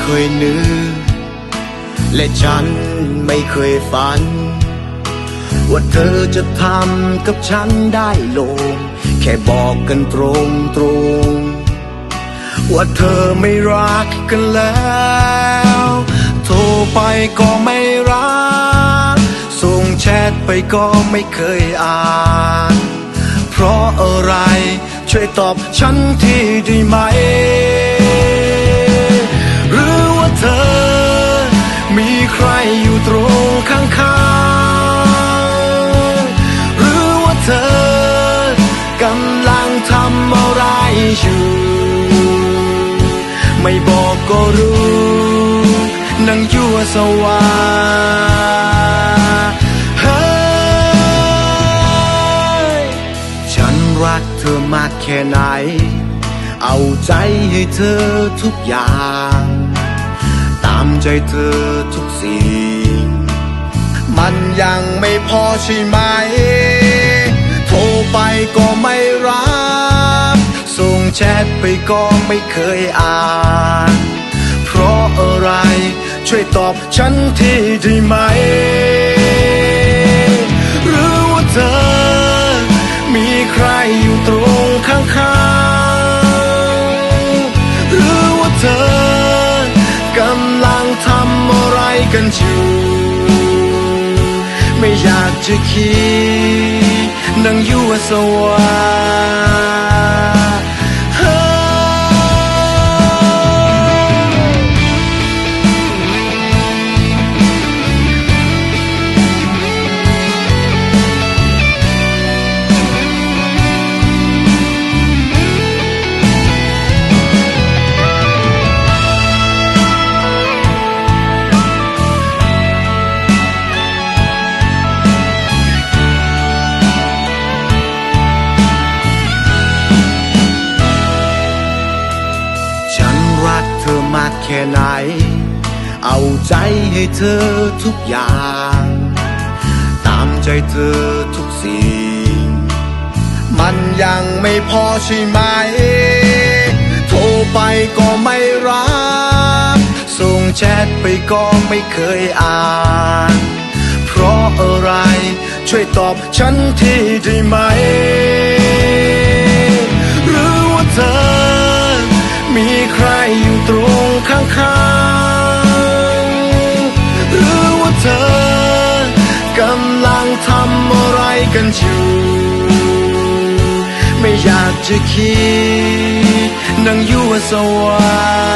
เคยนึกและฉันไม่เคยฝันว่าเธอจะทำกับฉันได้ลงแค่บอกกันตรงว่าเธอไม่รักกันแล้วโทรไปก็ไม่รับส่งแชทไปก็ไม่เคยอ่านเพราะอะไรช่วยตอบฉันทีได้ไหมหรือว่าเธอมีใครอยู่ตรงข้างๆหรือว่าเธอกำลังทำอะไรอยู่ไม่บอกก็รู้นังยั่วสวาฉันรักเธอมากแค่ไหนเอาใจให้เธอทุกอย่างตามใจเธอทุกสิ่งมันยังไม่พอใช่ไหมโทรไปก็ไม่รับส่งแชทไปก็ไม่เคยอ่านเพราะอะไรช่วยตอบฉันทีได้ไหมหรือว่าเธอมีใครอยู่ตรงข้างๆหรือว่าเธอกำลังทำอะไรกันอยู่ไม่อยากจะคิดนั่งยั่วสวาเธอมากแค่ไหนเอาใจให้เธอทุกอย่างตามใจเธอทุกสิ่งมันยังไม่พอใช่ไหมโทรไปก็ไม่รับส่งแชทไปก็ไม่เคยอ่านเพราะอะไรช่วยตอบฉันทีได้ไหมหรือว่าเธอมีใครอยู่ตรงข้างๆหรือว่าเธอกำลังทำอะไรกันอยู่ไม่อยากจะคิดนั่งยั่วสวา